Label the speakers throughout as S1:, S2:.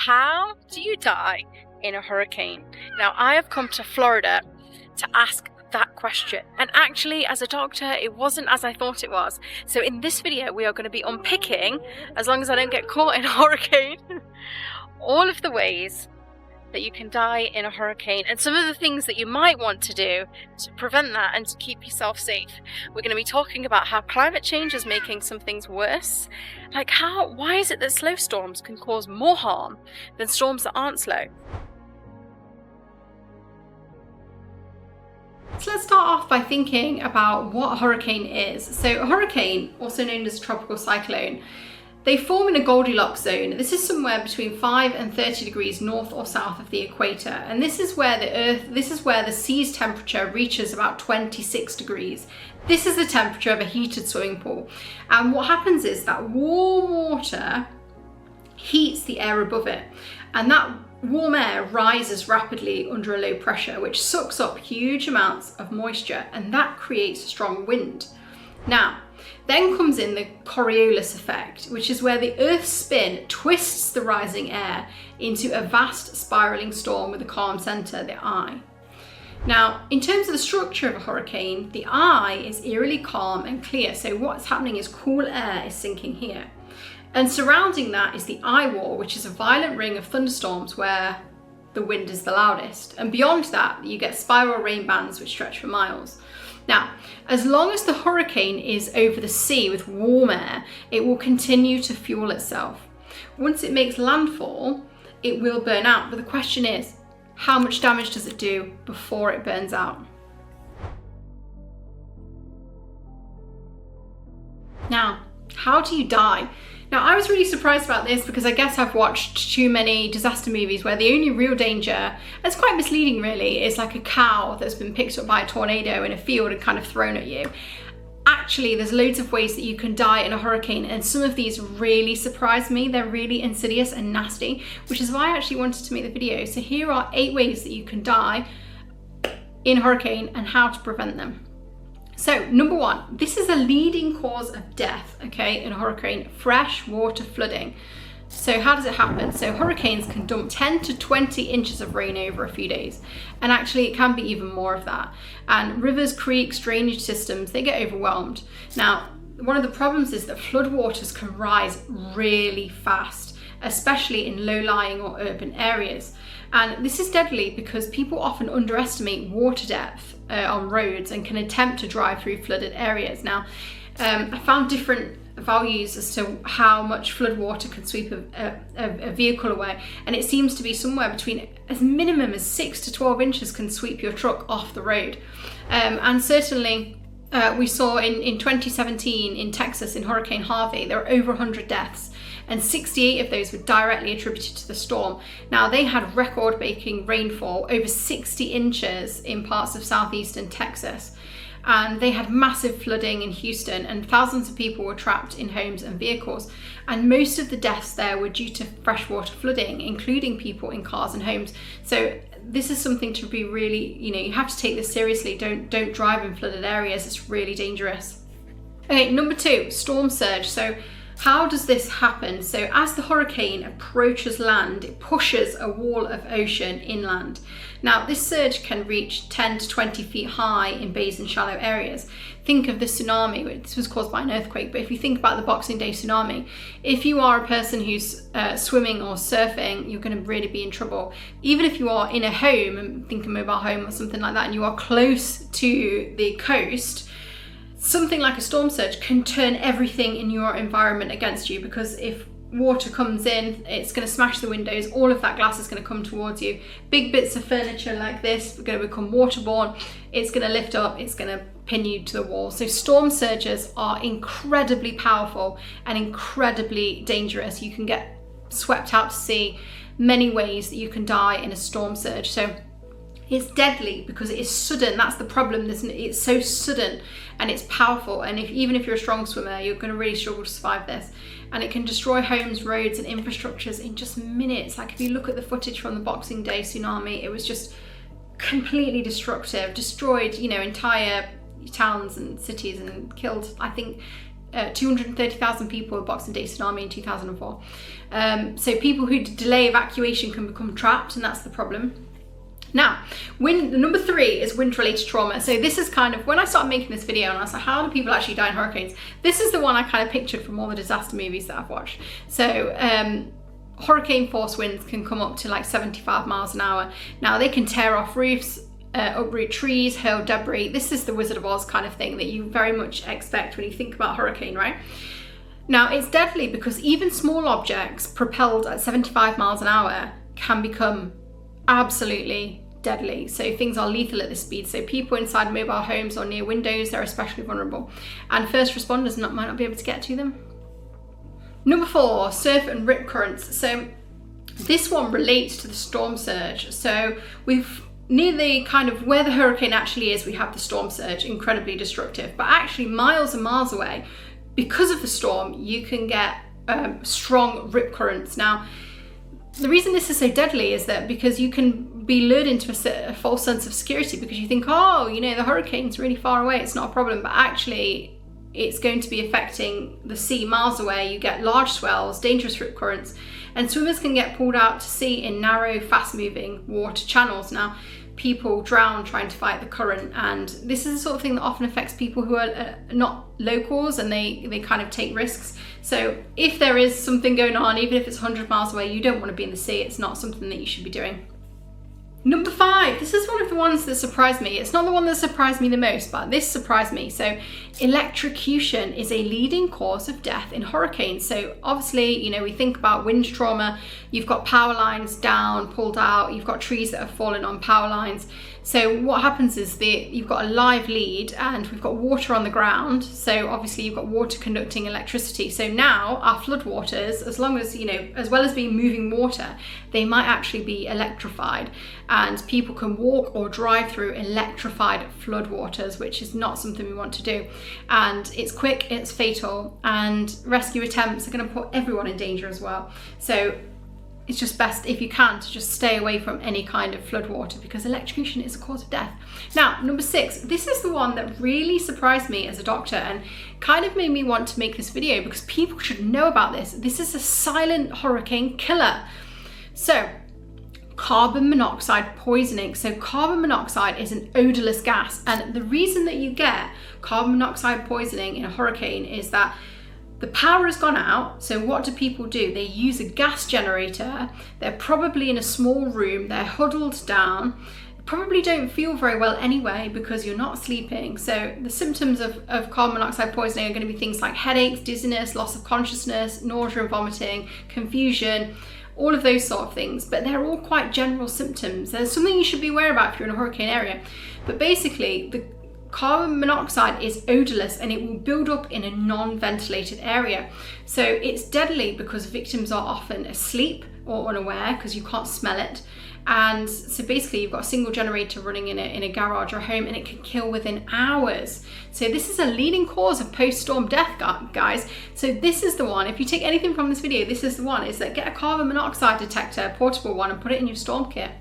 S1: How do you die in a hurricane? Now, I have come to Florida to ask that question, and actually as a doctor it wasn't as I thought it was. So in this video we are going to be unpicking, as long as I don't get caught in a hurricane, all of the ways that you can die in a hurricane and some of the things that you might want to do to prevent that and to keep yourself safe. We're going to be talking about how climate change is making some things worse. Like why is it that slow storms can cause more harm than storms that aren't slow? So let's start off by thinking about what a hurricane is. So a hurricane, also known as a tropical cyclone, they form in a Goldilocks zone. This is somewhere between 5 and 30 degrees north or south of the equator. And this is where the sea's temperature reaches about 26 degrees. This is the temperature of a heated swimming pool. And what happens is that warm water heats the air above it. And that warm air rises rapidly under a low pressure, which sucks up huge amounts of moisture, and that creates a strong wind. Now, then comes in the Coriolis effect, which is where the Earth's spin twists the rising air into a vast spiraling storm with a calm center, the eye. Now, in terms of the structure of a hurricane, the eye is eerily calm and clear. So what's happening is cool air is sinking here. And surrounding that is the eye wall, which is a violent ring of thunderstorms where the wind is the loudest. And beyond that, you get spiral rain bands which stretch for miles. Now, as long as the hurricane is over the sea with warm air, it will continue to fuel itself. Once it makes landfall, it will burn out. But the question is, how much damage does it do before it burns out? Now, how do you die? Now, I was really surprised about this because I guess I've watched too many disaster movies where the only real danger, it's quite misleading really, is like a cow that's been picked up by a tornado in a field and kind of thrown at you. Actually, there's loads of ways that you can die in a hurricane, and some of these really surprised me. They're really insidious and nasty, which is why I actually wanted to make the video. So here are 8 ways that you can die in a hurricane and how to prevent them. So number 1, this is a leading cause of death, okay, in a hurricane: fresh water flooding. So how does it happen? So hurricanes can dump 10 to 20 inches of rain over a few days. And actually it can be even more of that. And rivers, creeks, drainage systems, they get overwhelmed. Now, one of the problems is that floodwaters can rise really fast, especially in low-lying or urban areas. And this is deadly because people often underestimate water depth on roads and can attempt to drive through flooded areas. Now, I found different values as to how much flood water can sweep a vehicle away, and it seems to be somewhere between as minimum as 6 to 12 inches can sweep your truck off the road. And certainly we saw in 2017 in Texas, in Hurricane Harvey, there were over 100 deaths, and 68 of those were directly attributed to the storm. Now, they had record-breaking rainfall, over 60 inches in parts of southeastern Texas. And they had massive flooding in Houston, and thousands of people were trapped in homes and vehicles. And most of the deaths there were due to freshwater flooding, including people in cars and homes. So this is something to be really, you have to take this seriously. Don't drive in flooded areas. It's really dangerous. Okay, number 2, storm surge. So how does this happen? So as the hurricane approaches land, it pushes a wall of ocean inland. Now, this surge can reach 10 to 20 feet high in bays and shallow areas. Think of the tsunami. This was caused by an earthquake, but if you think about the Boxing Day tsunami, if you are a person who's swimming or surfing, you're going to really be in trouble. Even if you are in a home, and think a mobile home or something like that, and you are close to the coast, something like a storm surge can turn everything in your environment against you, because if water comes in, it's going to smash the windows, all of that glass is going to come towards you. Big bits of furniture like this are going to become waterborne, it's going to lift up, it's going to pin you to the wall. So storm surges are incredibly powerful and incredibly dangerous. You can get swept out to sea. Many ways that you can die in a storm surge. So it's deadly because it is sudden. That's the problem. It's so sudden and it's powerful. And even if you're a strong swimmer, you're going to really struggle to survive this. And it can destroy homes, roads, and infrastructures in just minutes. Like if you look at the footage from the Boxing Day tsunami, it was just completely destructive, destroyed, entire towns and cities, and killed, I think, 230,000 people with Boxing Day tsunami in 2004. So people who delay evacuation can become trapped, and that's the problem. Now, number 3 is wind-related trauma. So this is kind of, when I started making this video and I was like, how do people actually die in hurricanes? This is the one I kind of pictured from all the disaster movies that I've watched. So hurricane force winds can come up to like 75 miles an hour. Now they can tear off roofs, uproot trees, hurl debris. This is the Wizard of Oz kind of thing that you very much expect when you think about hurricane, right? Now it's deadly because even small objects propelled at 75 miles an hour can become absolutely deadly. So things are lethal at this speed. So people inside mobile homes or near windows, they're especially vulnerable. And first responders might not be able to get to them. Number 4, surf and rip currents. So this one relates to the storm surge. So near the kind of where the hurricane actually is, we have the storm surge, incredibly destructive. But actually miles and miles away, because of the storm, you can get strong rip currents. Now, the reason this is so deadly is that because you can be lured into a false sense of security because you think, oh, you know, the hurricane's really far away, it's not a problem. But actually, it's going to be affecting the sea miles away. You get large swells, dangerous rip currents, and swimmers can get pulled out to sea in narrow, fast-moving water channels. Now, people drown trying to fight the current, and this is the sort of thing that often affects people who are not locals, and they kind of take risks. So if there is something going on, even if it's 100 miles away, you don't want to be in the sea. It's not something that you should be doing. Number 5, this is one of the ones that surprised me. It's not the one that surprised me the most, but this surprised me. So electrocution is a leading cause of death in hurricanes. So obviously, you know, we think about wind trauma, you've got power lines down, pulled out, you've got trees that have fallen on power lines. So what happens is you've got a live lead and we've got water on the ground. So obviously you've got water conducting electricity. So now our floodwaters, as long as, you know, as well as being moving water, they might actually be electrified, and people can walk or drive through electrified floodwaters, which is not something we want to do. And it's quick, it's fatal, and rescue attempts are going to put everyone in danger as well. So it's just best, if you can, to just stay away from any kind of floodwater because electrocution is a cause of death. Now, number 6, this is the one that really surprised me as a doctor and kind of made me want to make this video because people should know about this. This is a silent hurricane killer. So, carbon monoxide poisoning. So carbon monoxide is an odorless gas, and the reason that you get carbon monoxide poisoning in a hurricane is that the power has gone out. So what do people do? They use a gas generator. They're probably in a small room. They're huddled down. Probably don't feel very well anyway because you're not sleeping. So the symptoms of carbon monoxide poisoning are going to be things like headaches, dizziness, loss of consciousness, nausea and vomiting, confusion, all of those sort of things. But they're all quite general symptoms. There's something you should be aware about if you're in a hurricane area. But basically, the carbon monoxide is odorless and it will build up in a non-ventilated area. So it's deadly because victims are often asleep or unaware because you can't smell it. And so basically you've got a single generator running in a garage or home, and it can kill within hours. So this is a leading cause of post-storm death, guys. So this is the one, if you take anything from this video, this is the one, is that get a carbon monoxide detector, a portable one, and put it in your storm kit.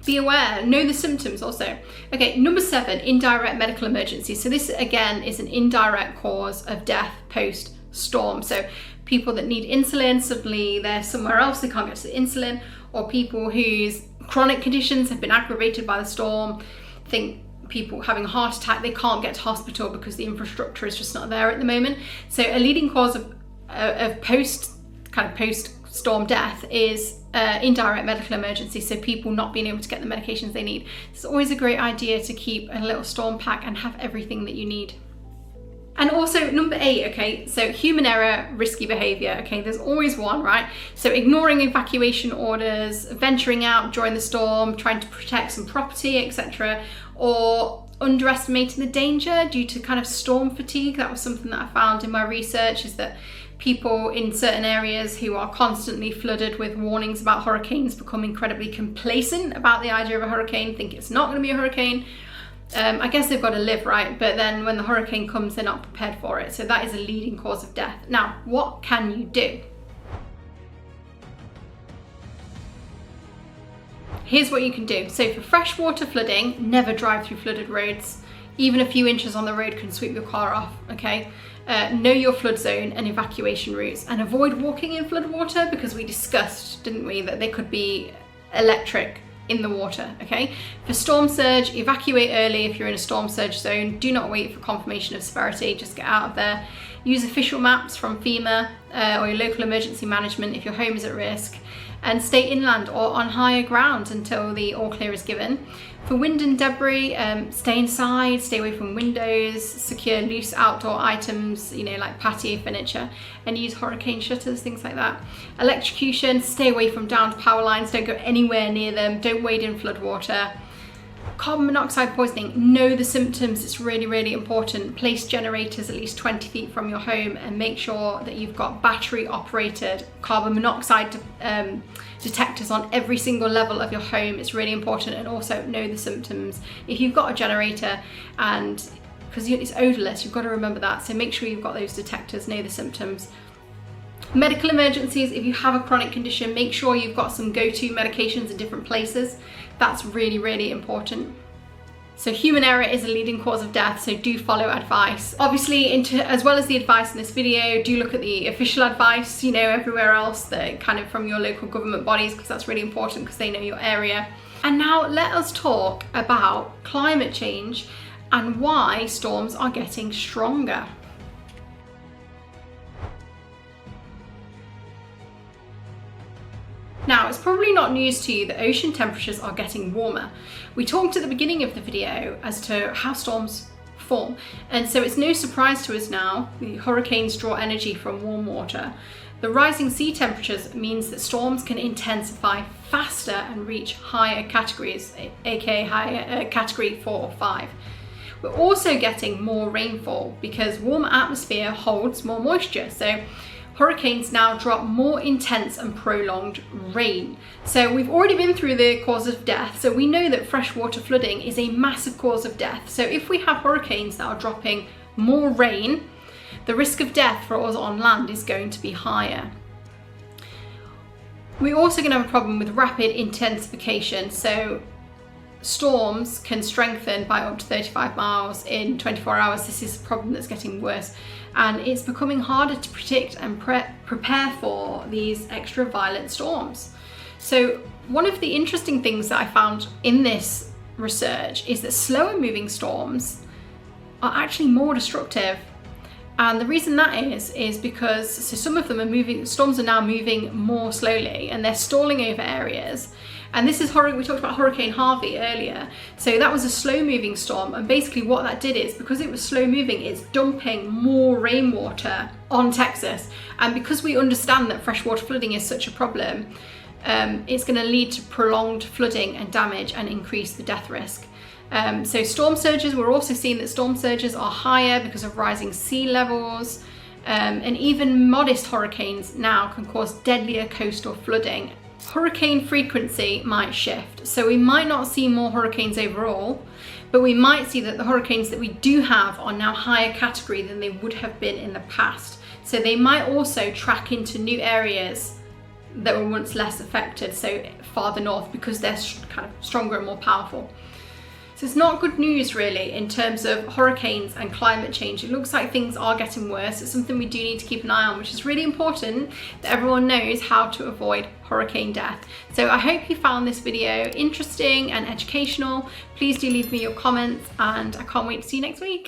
S1: Be aware, know the symptoms also. Okay, number 7, indirect medical emergency. So this again is an indirect cause of death post-storm. So people that need insulin, suddenly they're somewhere else, they can't get to the insulin, or people whose chronic conditions have been aggravated by the storm. Think people having a heart attack, they can't get to hospital because the infrastructure is just not there at the moment. So a leading cause of post-storm death is indirect medical emergency, so people not being able to get the medications they need. It's always a great idea to keep a little storm pack and have everything that you need. And also number 8, okay, so human error, risky behavior. Okay, there's always one, right? So ignoring evacuation orders, venturing out during the storm, trying to protect some property, etc., or underestimating the danger due to kind of storm fatigue. That was something that I found in my research, is that people in certain areas who are constantly flooded with warnings about hurricanes become incredibly complacent about the idea of a hurricane, think it's not going to be a hurricane. I guess they've got to live, right? But then when the hurricane comes, they're not prepared for it. So that is a leading cause of death. Now, what can you do? Here's what you can do. So for freshwater flooding, never drive through flooded roads. Even a few inches on the road can sweep your car off, okay? Know your flood zone and evacuation routes, and avoid walking in flood water, because we discussed, didn't we, that there could be electric in the water, okay? For storm surge, evacuate early if you're in a storm surge zone. Do not wait for confirmation of severity, just get out of there. Use official maps from FEMA or your local emergency management if your home is at risk, and stay inland or on higher ground until the all clear is given. For wind and debris, stay inside, stay away from windows, secure loose outdoor items, you know, like patio furniture, and use hurricane shutters, things like that. Electrocution, stay away from downed power lines, don't go anywhere near them, don't wade in flood water. Carbon monoxide poisoning, know the symptoms, it's really, really important. Place generators at least 20 feet from your home, and make sure that you've got battery operated carbon monoxide detectors on every single level of your home. It's really important. And also know the symptoms. If you've got a generator, and because it's odorless, you've got to remember that. So make sure you've got those detectors, know the symptoms. Medical emergencies, if you have a chronic condition, make sure you've got some go-to medications in different places. That's really, really important. So human error is a leading cause of death, so do follow advice. Obviously, as well as the advice in this video, do look at the official advice, you know, everywhere else, that kind of from your local government bodies, because that's really important, because they know your area. And now let us talk about climate change and why storms are getting stronger. Now, it's probably not news to you that ocean temperatures are getting warmer. We talked at the beginning of the video as to how storms form, and so it's no surprise to us now. The hurricanes draw energy from warm water. The rising sea temperatures means that storms can intensify faster and reach higher categories, aka higher category 4 or 5. We're also getting more rainfall because warmer atmosphere holds more moisture. So hurricanes now drop more intense and prolonged rain. So we've already been through the cause of death, so we know that freshwater flooding is a massive cause of death. So if we have hurricanes that are dropping more rain, the risk of death for us on land is going to be higher. We're also going to have a problem with rapid intensification. So storms can strengthen by up to 35 miles in 24 hours. This is a problem that's getting worse, and it's becoming harder to predict and prepare for these extra violent storms. So one of the interesting things that I found in this research is that slower moving storms are actually more destructive. And the reason that is because some of them are moving, storms are now moving more slowly, and they're stalling over areas. And this is, we talked about Hurricane Harvey earlier. So that was a slow moving storm, and basically what that did is, because it was slow moving, it's dumping more rainwater on Texas. And because we understand that freshwater flooding is such a problem, it's going to lead to prolonged flooding and damage and increase the death risk. So storm surges, we're also seeing that storm surges are higher because of rising sea levels, and even modest hurricanes now can cause deadlier coastal flooding. Hurricane frequency might shift, so we might not see more hurricanes overall, but we might see that the hurricanes that we do have are now higher category than they would have been in the past. So they might also track into new areas that were once less affected, so farther north, because they're kind of stronger and more powerful. So it's not good news really in terms of hurricanes and climate change. It looks like things are getting worse. It's something we do need to keep an eye on, which is really important that everyone knows how to avoid hurricane death. So I hope you found this video interesting and educational. Please do leave me your comments, and I can't wait to see you next week.